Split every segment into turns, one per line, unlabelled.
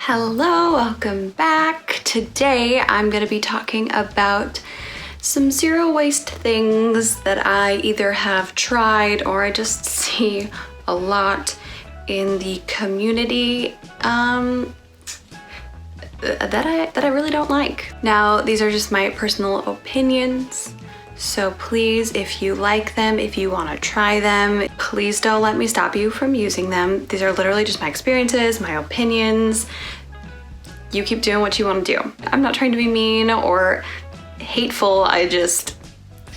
Hello, welcome back. Today I'm going to be talking about some zero waste things that I either have tried or I just see a lot in the community that I really don't like. Now, these are just my personal opinions. So please, if you like them, if you want to try them, please don't let me stop you from using them. These are literally just my experiences, my opinions. You keep doing what you want to do. I'm not trying to be mean or hateful. I just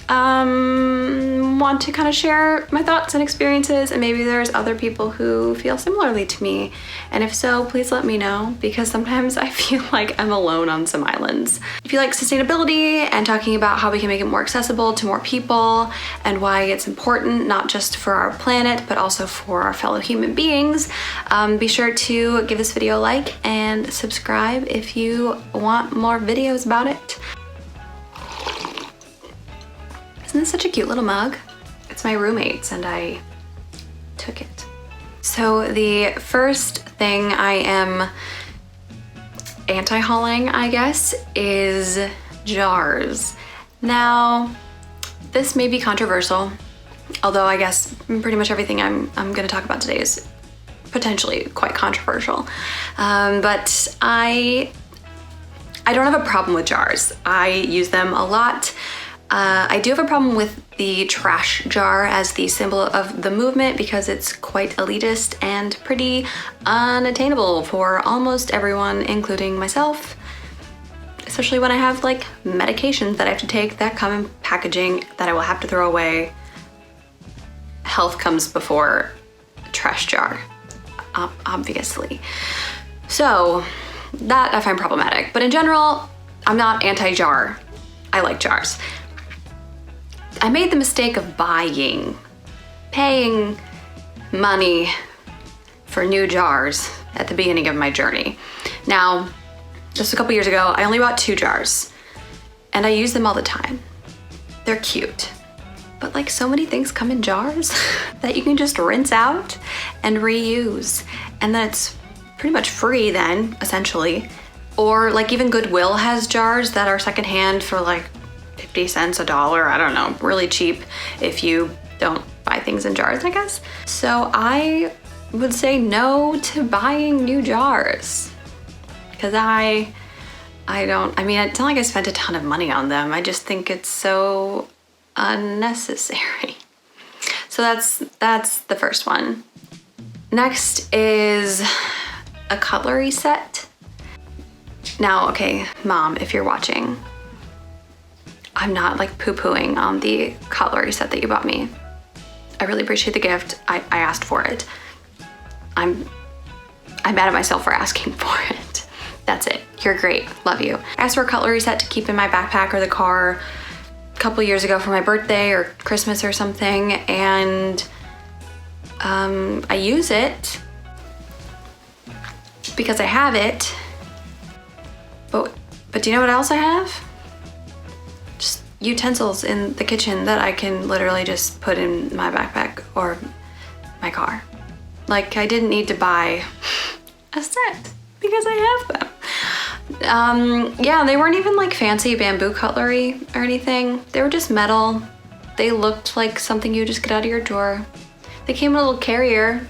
want to kind of share my thoughts and experiences, and maybe there's other people who feel similarly to me. And if so, please let me know, because sometimes I feel like I'm alone on some islands. If you like sustainability and talking about how we can make it more accessible to more people and why it's important, not just for our planet, but also for our fellow human beings, be sure to give this video a like and subscribe if you want more videos about it. Isn't this such a cute little mug? It's my roommate's and I took it. So the first thing I am anti-hauling, I guess, is jars. Now, this may be controversial, although I guess pretty much everything I'm gonna talk about today is potentially quite controversial. But I don't have a problem with jars. I use them a lot. I do have a problem with the trash jar as the symbol of the movement because it's quite elitist and pretty unattainable for almost everyone, including myself. Especially when I have like medications that I have to take that come in packaging that I will have to throw away. Health comes before trash jar, obviously. So that I find problematic. But in general, I'm not anti-jar. I like jars. I made the mistake of paying money for new jars at the beginning of my journey. Now, just a couple years ago, I only bought 2 jars and I use them all the time. They're cute, but like so many things come in jars that you can just rinse out and reuse. And then it's pretty much free then, essentially. Or like even Goodwill has jars that are secondhand for like 50 cents, $1, I don't know, really cheap if you don't buy things in jars, I guess. So I would say no to buying new jars because I mean, it's not like I spent a ton of money on them. I just think it's so unnecessary. So that's the first one. Next is a cutlery set. Now, okay, Mom, if you're watching, I'm not like poo-pooing on the cutlery set that you bought me. I really appreciate the gift. I asked for it. I'm mad at myself for asking for it. That's it. You're great. Love you. I asked for a cutlery set to keep in my backpack or the car a couple years ago for my birthday or Christmas or something, and I use it because I have it. But do you know what else I have? Just utensils in the kitchen that I can literally just put in my backpack or my car. Like, I didn't need to buy a set because I have them. Yeah, they weren't even like fancy bamboo cutlery or anything. They were just metal. They looked like something you just get out of your drawer. They came in a little carrier,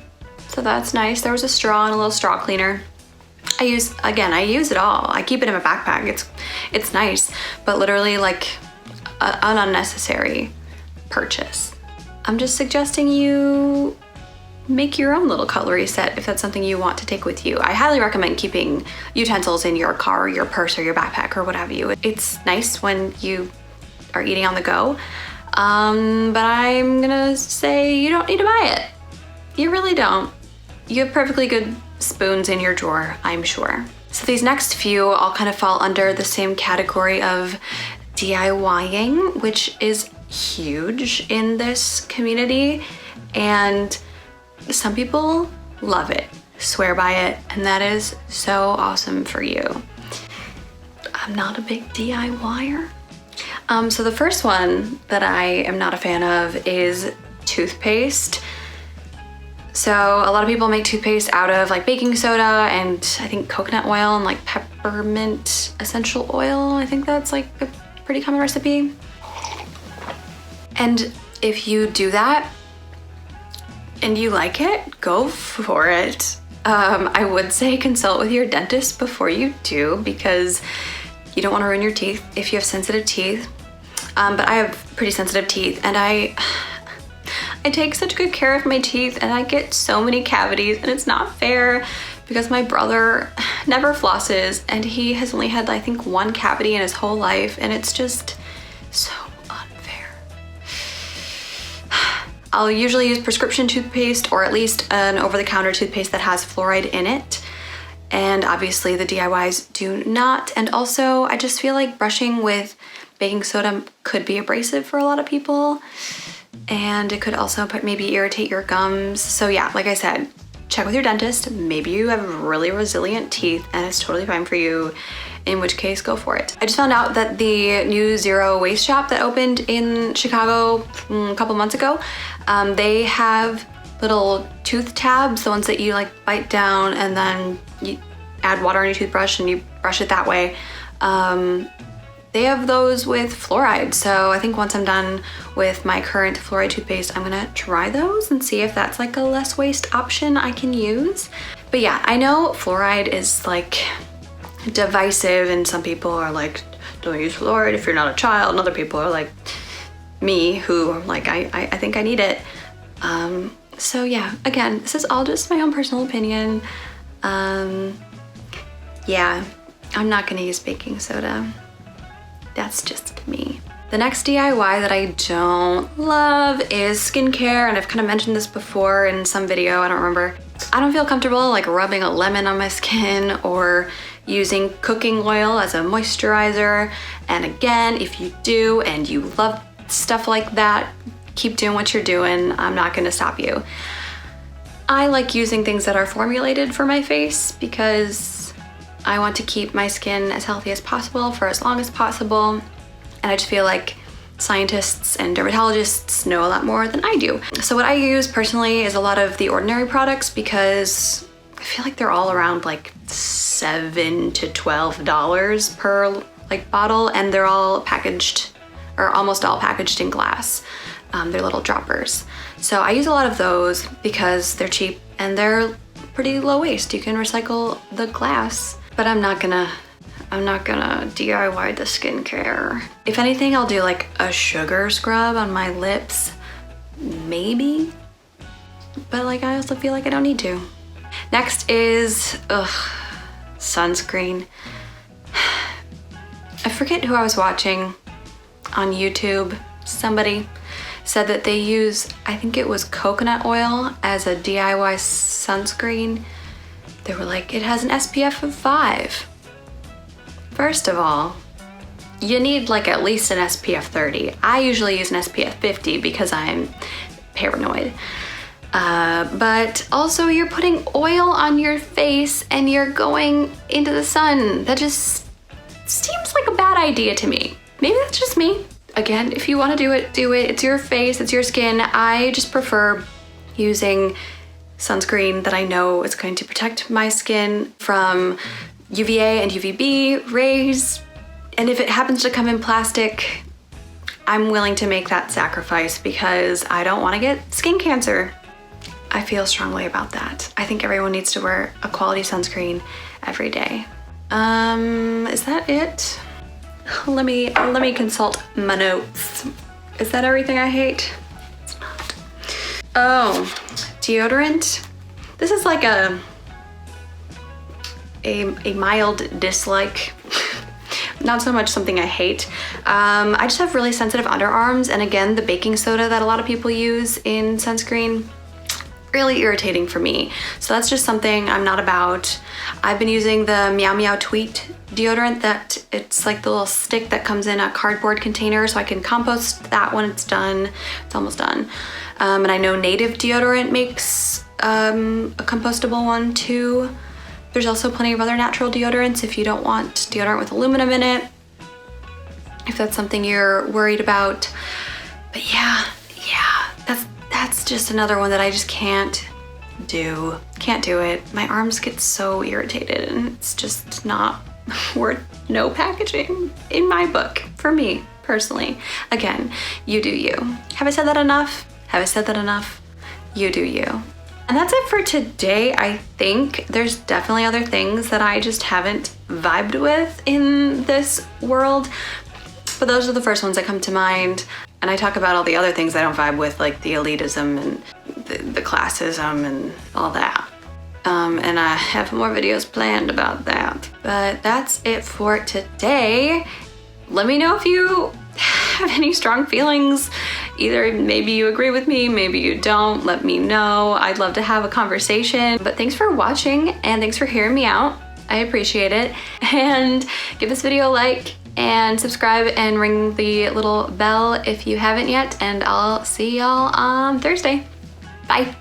so that's nice. There was a straw and a little straw cleaner. I use it all. I keep it in my backpack. It's nice, but literally like an unnecessary purchase. I'm just suggesting you make your own little cutlery set if that's something you want to take with you. I highly recommend keeping utensils in your car or your purse or your backpack or what have you. It's nice when you are eating on the go, but I'm gonna say you don't need to buy it. You really don't. You have perfectly good spoons in your drawer, I'm sure. So these next few all kind of fall under the same category of DIYing, which is huge in this community, and some people love it, swear by it, and that is so awesome for you. I'm not a big DIYer. So the first one that I am not a fan of is toothpaste. So a lot of people make toothpaste out of like baking soda and I think coconut oil and like peppermint essential oil. I think that's like a pretty common recipe. And if you do that and you like it, go for it. I would say consult with your dentist before you do, because you don't want to ruin your teeth if you have sensitive teeth. But I have pretty sensitive teeth, and I take such good care of my teeth, and I get so many cavities, and it's not fair because my brother never flosses and he has only had I think one cavity in his whole life, and it's just so unfair. I'll usually use prescription toothpaste or at least an over-the-counter toothpaste that has fluoride in it. And obviously the DIYs do not. And also I just feel like brushing with baking soda could be abrasive for a lot of people. And it could also maybe irritate your gums. So yeah, like I said, check with your dentist. Maybe you have really resilient teeth and it's totally fine for you, in which case go for it. I just found out that the new Zero Waste shop that opened in Chicago a couple months ago, they have little tooth tabs, the ones that you like bite down and then you add water on your toothbrush and you brush it that way. They have those with fluoride. So I think once I'm done with my current fluoride toothpaste, I'm gonna try those and see if that's like a less waste option I can use. But yeah, I know fluoride is like divisive and some people are like, don't use fluoride if you're not a child, and other people are like me who are like, I think I need it. So yeah, again, this is all just my own personal opinion. Yeah, I'm not gonna use baking soda. That's just me. The next DIY that I don't love is skincare, and I've kind of mentioned this before in some video, I don't remember. I don't feel comfortable like rubbing a lemon on my skin or using cooking oil as a moisturizer. And again, if you do and you love stuff like that, keep doing what you're doing. I'm not gonna stop you. I like using things that are formulated for my face because I want to keep my skin as healthy as possible for as long as possible. And I just feel like scientists and dermatologists know a lot more than I do. So what I use personally is a lot of The Ordinary products because I feel like they're all around like $7 to $12 per like bottle, and they're all packaged, or almost all packaged in glass. They're little droppers. So I use a lot of those because they're cheap and they're pretty low waste. You can recycle the glass, but I'm not gonna DIY the skincare. If anything, I'll do like a sugar scrub on my lips, maybe, but like I also feel like I don't need to. Next is, sunscreen. I forget who I was watching on YouTube. Somebody said that they use, I think it was coconut oil as a DIY sunscreen. They were like, it has an SPF of 5. First of all, you need like at least an SPF 30. I usually use an SPF 50 because I'm paranoid. But also you're putting oil on your face and you're going into the sun. That just seems like a bad idea to me. Maybe that's just me. Again, if you want to do it, do it. It's your face, it's your skin. I just prefer using sunscreen that I know is going to protect my skin from UVA and UVB rays. And if it happens to come in plastic, I'm willing to make that sacrifice because I don't want to get skin cancer. I feel strongly about that. I think everyone needs to wear a quality sunscreen every day. Is that it? Let me consult my notes. Is that everything I hate? It's not. Oh, deodorant. This is like a mild dislike. Not so much something I hate. I just have really sensitive underarms, and again, the baking soda that a lot of people use in sunscreen, really irritating for me. So that's just something I'm not about. I've been using the Meow Meow Tweet deodorant, that it's like the little stick that comes in a cardboard container, so I can compost that when it's done. It's almost done. And I know Native deodorant makes a compostable one too. There's also plenty of other natural deodorants if you don't want deodorant with aluminum in it, if that's something you're worried about. But yeah, that's just another one that I just can't do. Can't do it. My arms get so irritated and it's just not worth no packaging in my book, for me personally. Again, you do you. Have I said that enough? Have I said that enough? You do you. And that's it for today. I think there's definitely other things that I just haven't vibed with in this world, but those are the first ones that come to mind. And I talk about all the other things I don't vibe with, like the elitism and the classism and all that. And I have more videos planned about that. But that's it for today. Let me know if you have any strong feelings. Either maybe you agree with me, maybe you don't. Let me know. I'd love to have a conversation. But thanks for watching and thanks for hearing me out. I appreciate it. And give this video a like and subscribe and ring the little bell if you haven't yet. And I'll see y'all on Thursday. Bye.